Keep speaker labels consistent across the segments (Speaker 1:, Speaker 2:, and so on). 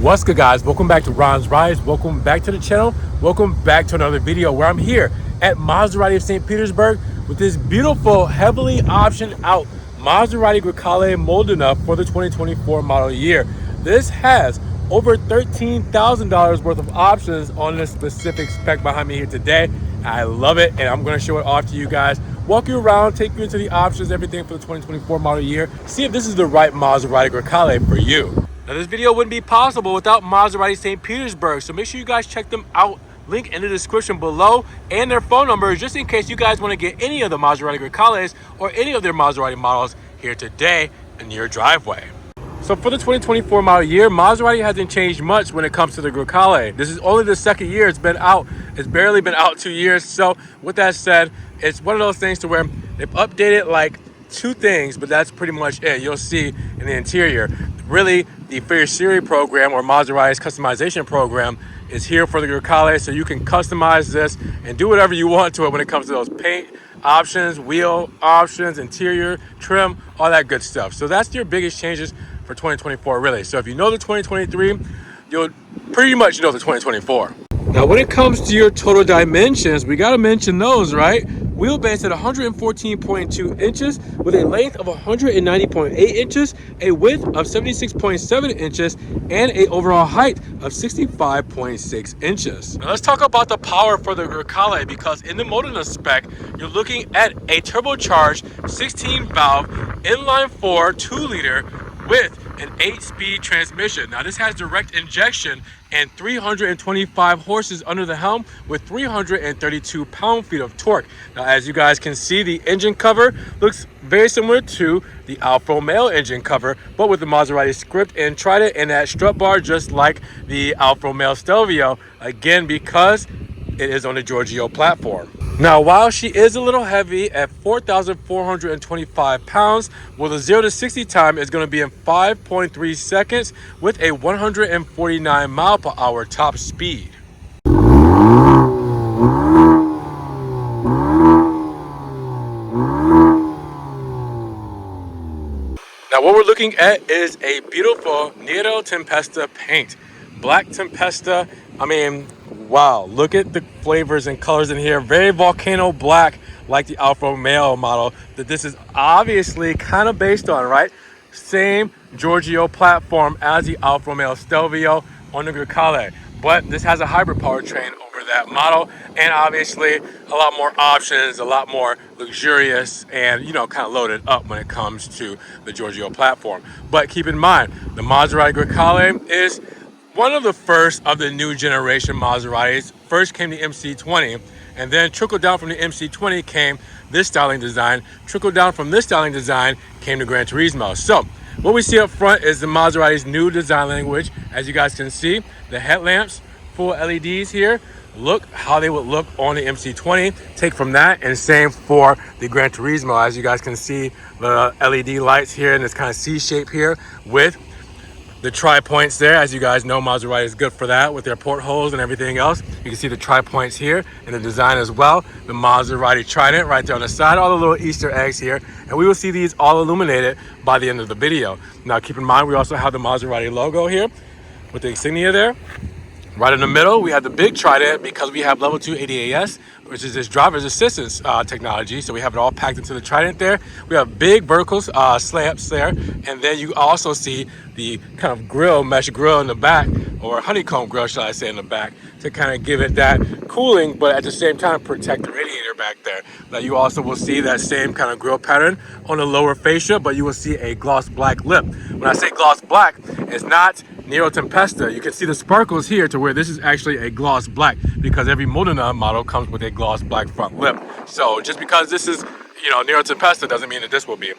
Speaker 1: What's good, guys? Welcome back to Ron's Rides. Welcome back to the channel. Welcome back to another video where I'm here at Maserati of St. Petersburg with this beautiful, heavily optioned out Maserati Grecale Modena for the 2024 model year. This has over $13,000 worth of options on this specific spec behind me here today. I love it, and I'm going to show it off to you guys. Walk you around, take you into the options, everything for the 2024 model year. See if this is the right Maserati Grecale for you. Now, this video wouldn't be possible without Maserati St. Petersburg, so make sure you guys check them out. Link in the description below and their phone numbers just in case you guys want to get any of the Maserati Grecales or any of their Maserati models here today in your driveway. So for the 2024 model year, Maserati hasn't changed much when it comes to the Grecale. This is only the second year it's been out. It's barely been out 2 years. So with that said, it's one of those things to where they've updated like two things, but that's pretty much it. You'll see in the interior. Really, the Fieri program or Maserati's customization program is here for the Grecale, so you can customize this and do whatever you want to it when it comes to those paint options, wheel options, interior, trim, all that good stuff. So that's your biggest changes for 2024, really. So if you know the 2023, you'll pretty much know the 2024. Now, when it comes to your total dimensions, we got to mention those, right? Wheelbase at 114.2 inches with a length of 190.8 inches, a width of 76.7 inches, and an overall height of 65.6 inches. Now let's talk about the power for the Grecale, because in the Modena spec, you're looking at a turbocharged 16-valve inline-4 2-liter with an 8-speed transmission. Now this has direct injection and 325 horses under the helm with 332 pound-feet of torque. Now, as you guys can see, the engine cover looks very similar to the Alfa Romeo engine cover, but with the Maserati script and Trident and that strut bar, just like the Alfa Romeo Stelvio, again, because it is on the Giorgio platform. Now, while she is a little heavy at 4,425 pounds, well, the 0 to 60 time is going to be in 5.3 seconds with a 149 mile per hour top speed. Now, what we're looking at is a beautiful Nero Tempesta paint. Black Tempesta, I mean, wow, look at the flavors and colors in here. Very volcano black, like the Alfa Romeo model that this is obviously kind of based on, right? Same Giorgio platform as the Alfa Romeo Stelvio on the Grecale, but this has a hybrid powertrain over that model, and obviously a lot more options, a lot more luxurious, and kind of loaded up when it comes to the Giorgio platform. But keep in mind, the Maserati Grecale is one of the first of the new generation Maseratis. First came the MC20, and then trickled down from the MC20 came this styling design. Trickled down from this styling design came the Gran Turismo. So what we see up front is the Maserati's new design language. As you guys can see, the headlamps, full LEDs here. Look how they would look on the MC20. Take from that, and same for the Gran Turismo. As you guys can see, the LED lights here in this kind of C shape here with the tri-points there. As you guys know, Maserati is good for that with their portholes and everything else. You can see the tri-points here in the design as well. The Maserati Trident right there on the side, all the little Easter eggs here. And we will see these all illuminated by the end of the video. Now, keep in mind, we also have the Maserati logo here with the insignia there. Right in the middle, we have the big Trident because we have level 2 ADAS, which is this driver's assistance technology. So we have it all packed into the Trident there. We have big vertical slabs there. And then you also see the kind of grill, mesh grill in the back, or honeycomb grill, shall I say, in the back, to kind of give it that cooling, but at the same time protect the radiator back there. Now you also will see that same kind of grill pattern on the lower fascia, but you will see a gloss black lip. When I say gloss black, it's not Nero Tempesta. You can see the sparkles here to where this is actually a gloss black, because every Modena model comes with a gloss black front lip. So just because this is, Nero Tempesta doesn't mean that this will be.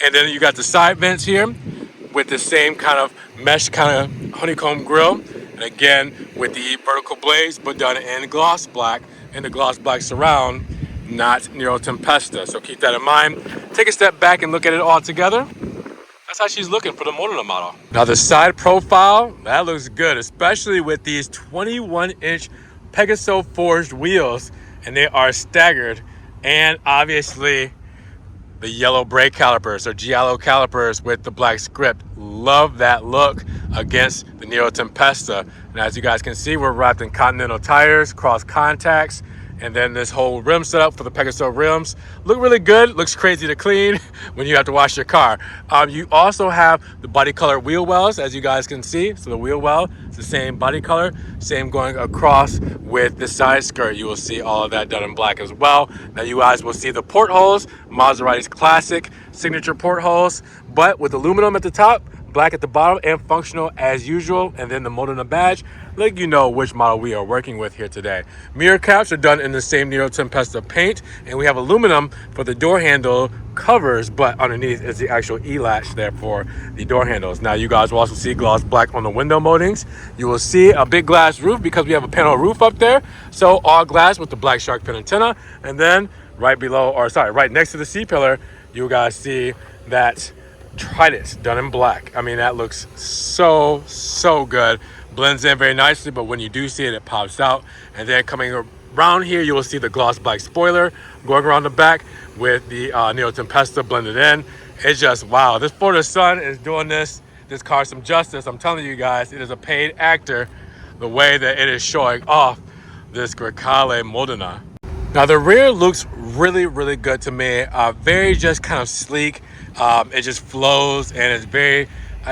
Speaker 1: And then you got the side vents here with the same kind of mesh kind of honeycomb grill. And again, with the vertical blades, but done in gloss black, and the gloss black surround, not Nero Tempesta. So keep that in mind. Take a step back and look at it all together. That's how she's looking for the Modena model. Now the side profile, that looks good, especially with these 21-inch Pegaso forged wheels, and they are staggered, and obviously the yellow brake calipers, or giallo calipers with the black script. Love that look against the Nero Tempesta. And as you guys can see, we're wrapped in Continental tires, cross contacts, and then this whole rim setup for the Pegaso rims. Look really good, looks crazy to clean when you have to wash your car. You also have the body color wheel wells, as you guys can see. So the wheel well is the same body color, same going across with the side skirt. You will see all of that done in black as well. Now you guys will see the portholes, Maserati's classic signature portholes, but with aluminum at the top, black at the bottom, and functional as usual. And then the Modena badge, let you know which model we are working with here today. Mirror caps are done in the same Nero Tempesta paint, and we have aluminum for the door handle covers, but underneath is the actual E-latch there for the door handles. Now you guys will also see gloss black on the window moldings. You will see a big glass roof because we have a panel roof up there, so all glass with the black shark fin antenna. And then right below, or sorry, right next to the C-pillar, you guys see that trident done in black. I mean, that looks so good. Blends in very nicely, but when you do see it, it pops out. And then coming around here, you will see the gloss black spoiler going around the back with the Nero Tempesta blended in. It's just wow. This Florida sun is doing this car some justice. I'm telling you guys, it is a paid actor the way that it is showing off this Grecale Modena. Now the rear looks really good to me. Very just kind of sleek. It just flows and it's very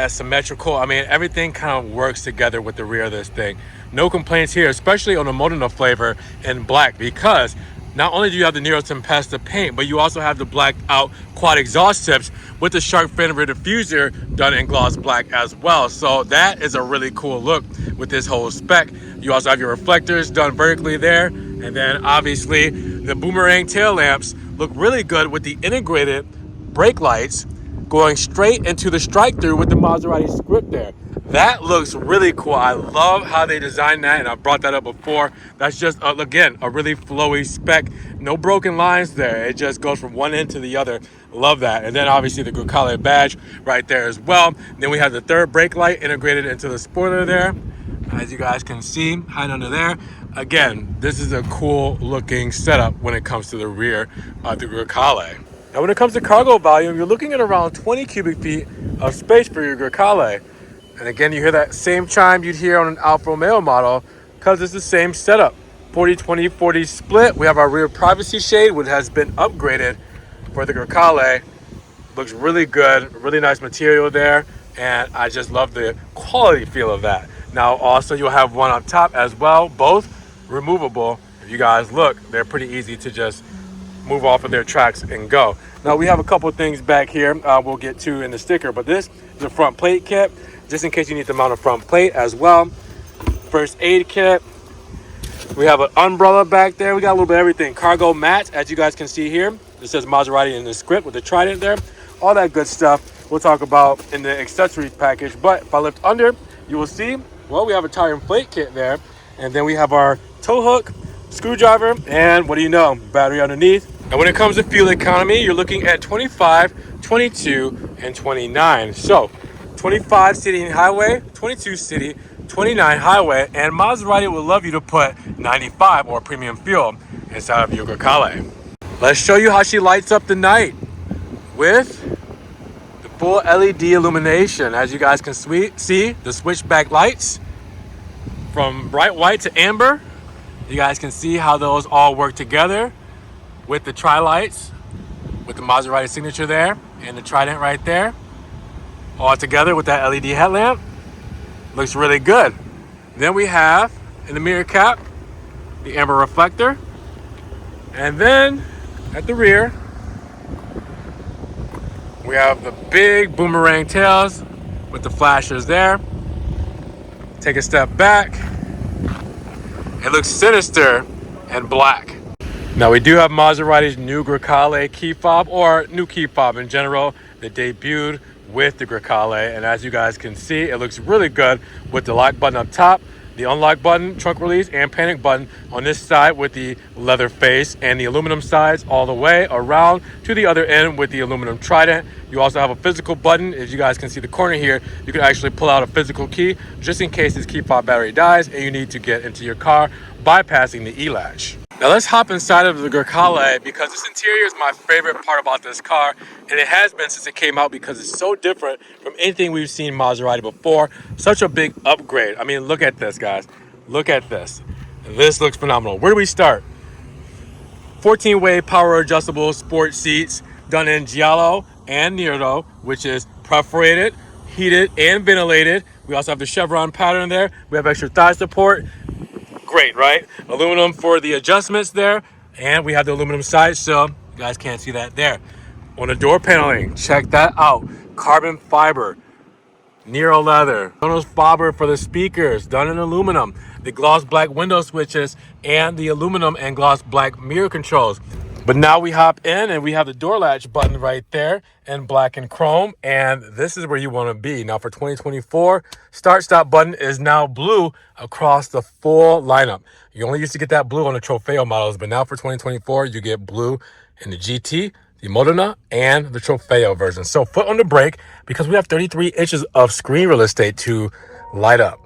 Speaker 1: symmetrical. I mean, everything kind of works together with the rear of this thing. No complaints here, especially on the Modena flavor in black, because not only do you have the Nero Tempesta paint, but you also have the black out quad exhaust tips with the shark fin rear diffuser done in gloss black as well. So that is a really cool look with this whole spec. You also have your reflectors done vertically there. And then obviously the boomerang tail lamps look really good with the integrated brake lights going straight into the strike through with the Maserati script there. That looks really cool. I love how they designed that, and I brought that up before. That's just again a really flowy spec, no broken lines there. It just goes from one end to the other. Love that. And then obviously the Grecale badge right there as well. Then we have the third brake light integrated into the spoiler there, as you guys can see, hide under there. Again, this is a cool looking setup when it comes to the rear of the Grecale. Now when it comes to cargo volume, you're looking at around 20 cubic feet of space for your Grecale. And again, you hear that same chime you'd hear on an Alfa Romeo model because it's the same setup. 40-20-40 split. We have our rear privacy shade, which has been upgraded for the Grecale. Looks really good, really nice material there. And I just love the quality feel of that. Now also you'll have one on top as well, both removable. If you guys look, they're pretty easy to just move off of their tracks and go. Now we have a couple of things back here we'll get to in the sticker, but this is a front plate kit, just in case you need to mount a front plate as well. First aid kit. We have an umbrella back there. We got a little bit of everything. Cargo mats, as you guys can see here. It says Maserati in the script with the trident there. All that good stuff we'll talk about in the accessories package. But if I lift under, you will see, well, we have a tire inflate kit there. And then we have our tow hook, screwdriver, and what do you know, battery underneath. And when it comes to fuel economy, you're looking at 25, 22, and 29. So 25 city and highway, 22 city, 29 highway, and Maserati would love you to put 95 or premium fuel inside of your Grecale. Let's show you how she lights up the night with the full LED illumination. As you guys can see, the switchback lights from bright white to amber. You guys can see how those all work together with the tri-lights, with the Maserati signature there, and the trident right there. All together with that LED headlamp. Looks really good. Then we have, in the mirror cap, the amber reflector. And then, at the rear, we have the big boomerang tails with the flashers there. Take a step back. It looks sinister and black. Now we do have Maserati's new Grecale key fob, or new key fob in general, that debuted with the Grecale. And as you guys can see, it looks really good with the lock button up top, the unlock button, trunk release, and panic button on this side with the leather face, and the aluminum sides all the way around to the other end with the aluminum trident. You also have a physical button. As you guys can see the corner here, you can actually pull out a physical key just in case this key fob battery dies and you need to get into your car bypassing the E-latch. Now let's hop inside of the Grecale because this interior is my favorite part about this car, and it has been since it came out because it's so different from anything we've seen Maserati before. Such a big upgrade. I mean, look at this, guys. Look at this. This looks phenomenal. Where do we start? 14-way power adjustable sport seats done in Giallo and Nero, which is perforated, heated, and ventilated. We also have the chevron pattern there. We have extra thigh support. Great, right? Aluminum for the adjustments there, and we have the aluminum side sill. You guys can't see that there. On the door paneling, check that out. Carbon fiber, Nero leather, Sonos fiber for the speakers, done in aluminum. The gloss black window switches and the aluminum and gloss black mirror controls. But now we hop in and we have the door latch button right there in black and chrome. And this is where you want to be. Now for 2024, start stop button is now blue across the full lineup. You only used to get that blue on the Trofeo models, but now for 2024, you get blue in the GT, the Modena, and the Trofeo version. So foot on the brake because we have 33 inches of screen real estate to light up.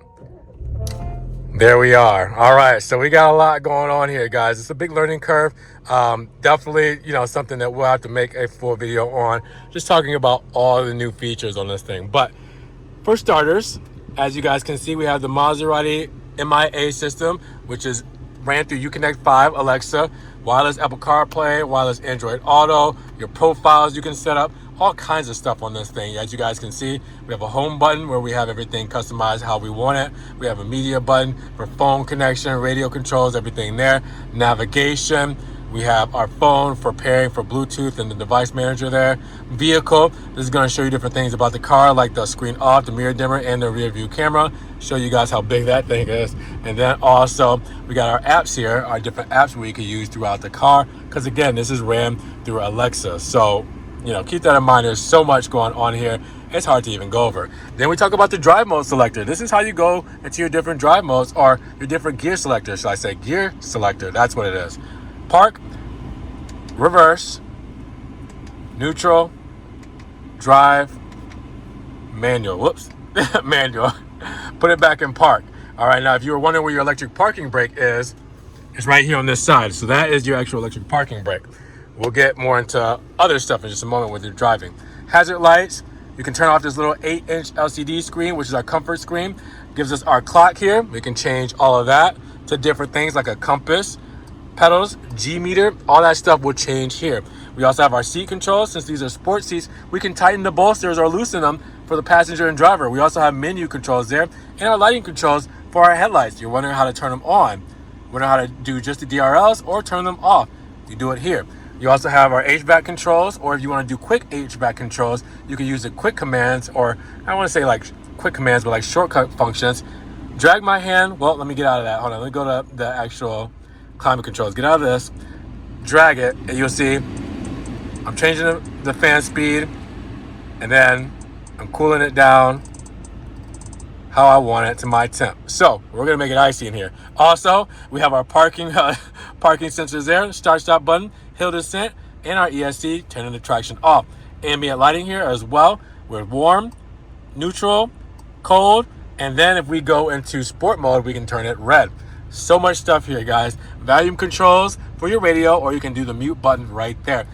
Speaker 1: There we are. All right, so we got a lot going on here, guys. It's a big learning curve. Definitely, something that we'll have to make a full video on, just talking about all the new features on this thing. But for starters, as you guys can see, we have the Maserati MIA system, which is ran through Uconnect 5, Alexa, wireless Apple CarPlay, wireless Android Auto, your profiles you can set up, all kinds of stuff on this thing. As you guys can see, we have a home button where we have everything customized how we want it. We have a media button for phone connection, radio controls, everything there. Navigation. We have our phone for pairing for Bluetooth and the device manager there. Vehicle, this is going to show you different things about the car, like the screen off, the mirror dimmer, and the rear view camera. Show you guys how big that thing is. And then also, we got our apps here, our different apps we can use throughout the car. Because again, this is ran through Alexa. So, keep that in mind. There's so much going on here. It's hard to even go over. Then we talk about the drive mode selector. This is how you go into your different drive modes or your different gear selectors. Should I say gear selector? That's what it is. Park, reverse, neutral, drive, manual. Whoops, manual. Put it back in park. All right, now if you were wondering where your electric parking brake is, it's right here on this side. So that is your actual electric parking brake. We'll get more into other stuff in just a moment with your driving. Hazard lights. You can turn off this little 8-inch LCD screen, which is our comfort screen. Gives us our clock here. We can change all of that to different things like a compass, pedals, G meter, all that stuff will change here. We also have our seat controls. Since these are sport seats, we can tighten the bolsters or loosen them for the passenger and driver. We also have menu controls there and our lighting controls for our headlights. You're wondering how to turn them on. Wondering how to do just the DRLs or turn them off. You do it here. You also have our HVAC controls, or if you want to do quick HVAC controls, you can use the quick commands, or I don't want to say like quick commands, but like shortcut functions. Drag my hand. Well, let me get out of that. Hold on. Let me go to the actual climate controls. Get out of this, drag it, and you'll see I'm changing the fan speed, and then I'm cooling it down how I want it to my temp. So we're gonna make it icy in here. Also, we have our parking sensors there, start stop button, hill descent, and our ESC, turning the traction off. Ambient lighting here as well. We're warm, neutral, cold, and then if we go into sport mode, we can turn it red. So much stuff here, guys. Volume controls for your radio, or you can do the mute button right there.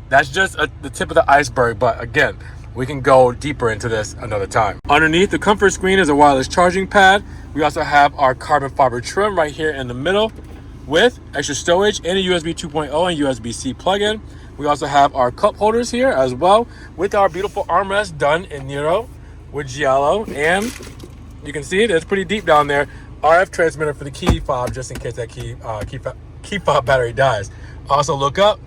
Speaker 1: That's just the tip of the iceberg, but again, we can go deeper into this another time. Underneath the comfort screen is a wireless charging pad. We also have our carbon fiber trim right here in the middle with extra storage and a USB 2.0 and USB-C plug-in. We also have our cup holders here as well with our beautiful armrest done in Nero with Giallo, and you can see it, it's pretty deep down there. RF transmitter for the key fob, just in case that key fob battery dies. Also look up,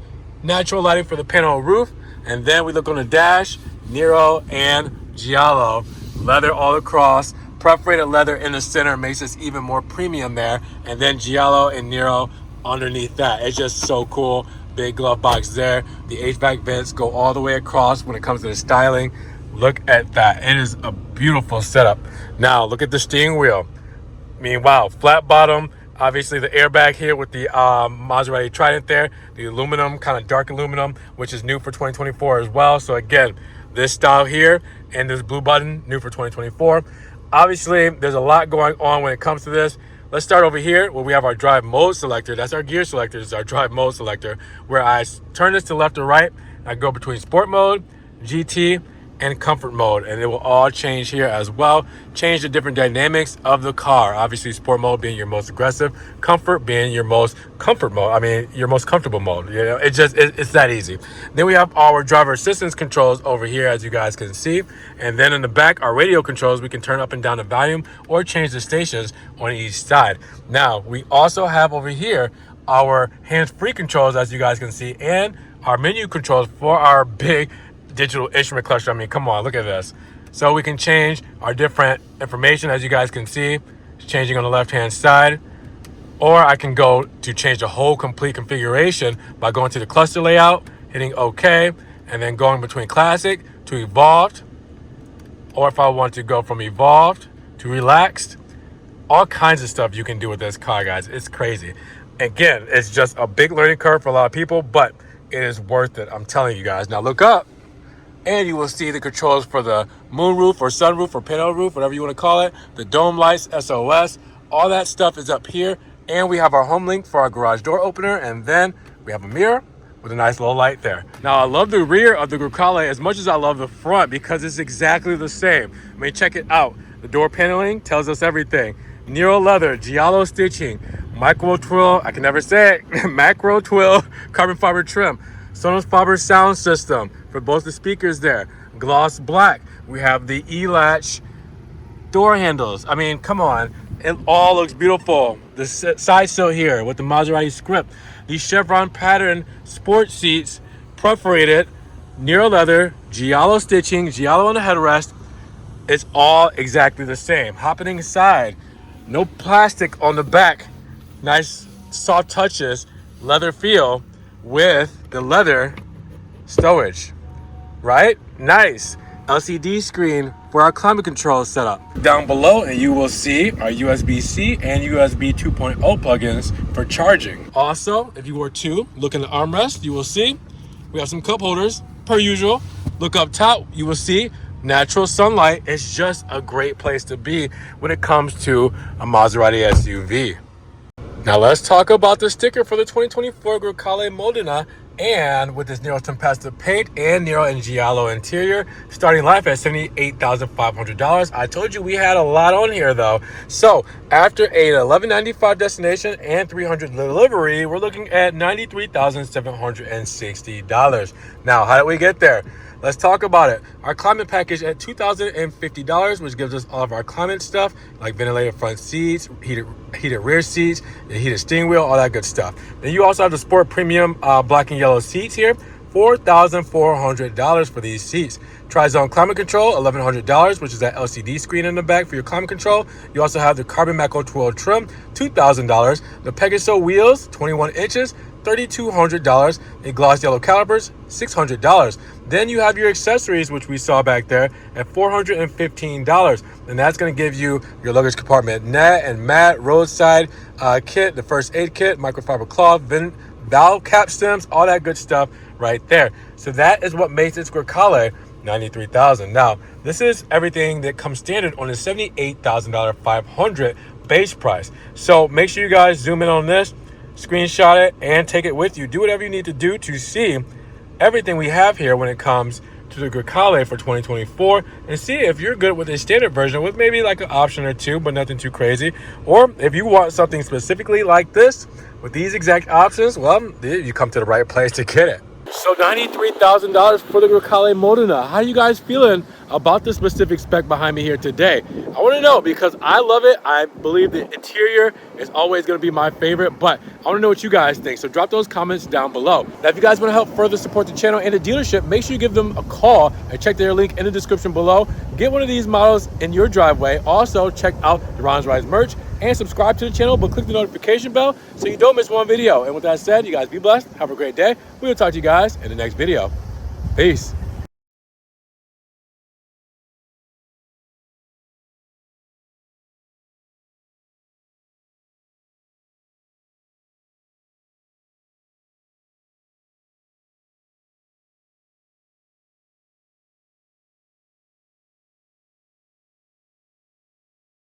Speaker 1: natural lighting for the panel roof, and then we look on the dash, Nero and Giallo, leather all across, perforated leather in the center makes us even more premium there, and then Giallo and Nero underneath that. It's just so cool. Big glove box there. The HVAC vents go all the way across when it comes to the styling. Look at that. It is a beautiful setup. Now look at the steering wheel. I mean, wow, flat bottom. Obviously the airbag here with the Maserati Trident there, the aluminum, kind of dark aluminum, which is new for 2024 as well. So again, this style here and this blue button, new for 2024. Obviously, there's a lot going on when it comes to this. let's start over here where we have our drive mode selector. That's our gear selector. This is our drive mode selector, where I turn this to left or right. I go between sport mode, GT, and comfort mode, and it will all change here as well. Change the different dynamics of the car. Obviously, sport mode being your most aggressive, comfort being your most comfort mode. I mean, your most comfortable mode. You know, it's that easy. Then we have our driver assistance controls over here, as you guys can see. And then in the back, our radio controls. We can turn up and down the volume or change the stations on each side. Now, we also have over here our hands-free controls, as you guys can see, and our menu controls for our big digital instrument cluster. I mean, come on, look at this. So we can change our different information, as you guys can see. It's changing on the left hand side, or I can go to change the whole complete configuration by going to the cluster layout, hitting OK, and then going between classic to evolved, or if I want to go from evolved to relaxed. All kinds of stuff you can do with this car, guys. It's crazy. Again, it's just a big learning curve for a lot of people, but it is worth it, I'm telling you guys. Now look up, and you will see the controls for the moonroof or sunroof or panel roof, whatever you want to call it, the dome lights, SOS, all that stuff is up here. And we have our home link for our garage door opener, and then we have a mirror with a nice little light there. Now, I love the rear of the Grecale as much as I love the front because it's exactly the same. I mean, check it out. The door paneling tells us everything. Nero leather, giallo stitching, micro twill, I can never say it, macro twill, carbon fiber trim, Sonos fiber sound system for both the speakers there, gloss black. We have the E-latch door handles. I mean, come on, it all looks beautiful. The side sill here with the Maserati script, these chevron pattern sport seats, perforated, Nero leather, giallo stitching, giallo on the headrest. It's all exactly the same. Hopping inside, no plastic on the back, nice soft touches, leather feel with the leather stowage, right? Nice LCD screen for our climate control setup. Down below, and you will see our USB-C and USB 2.0 plugins for charging. Also, if you were to look in the armrest, you will see we have some cup holders per usual. Look up top, you will see natural sunlight. It's just a great place to be when it comes to a Maserati SUV. Now let's talk about the sticker for the 2024 Grecale Modena, and with this Nero Tempesta paint and Nero and Giallo interior, starting life at $78,500. I told you we had a lot on here though. So after a $1,195 destination and $300 delivery, we're looking at $93,760. Now, how did we get there? Let's talk about it. Our climate package at $2,050, which gives us all of our climate stuff, like ventilated front seats, heated rear seats, the heated steering wheel, all that good stuff. Then you also have the Sport Premium black and yellow seats here, $4,400 for these seats. Tri-Zone climate control, $1,100, which is that LCD screen in the back for your climate control. You also have the carbon macro twirl trim, $2,000. The Pegasus wheels, 21 inches, $3,200. The gloss yellow calipers, $600. Then you have your accessories, which we saw back there, at $415. And that's going to give you your luggage compartment net and mat, roadside kit, the first aid kit, microfiber cloth, valve cap stems, all that good stuff right there. So that is what makes this Grecale $93,000. Now, this is everything that comes standard on the $78,500 base price. So make sure you guys zoom in on this, screenshot it, and take it with you. Do whatever you need to do to see everything we have here when it comes to the Grecale for 2024, and see if you're good with a standard version with maybe like an option or two, but nothing too crazy. Or if you want something specifically like this with these exact options, well, you come to the right place to get it. So $93,000 for the Grecale Modena. How are you guys feeling about the specific spec behind me here today? I want to know because I love it. I believe the interior is always going to be my favorite, but I want to know what you guys think. So drop those comments down below. Now, if you guys want to help further support the channel and the dealership, make sure you give them a call and check their link in the description below. Get one of these models in your driveway. Also, check out the Ron's Rides merch and subscribe to the channel, but click the notification bell so you don't miss one video. And with that said, you guys be blessed. Have a great day. We will talk to you guys in the next video. Peace.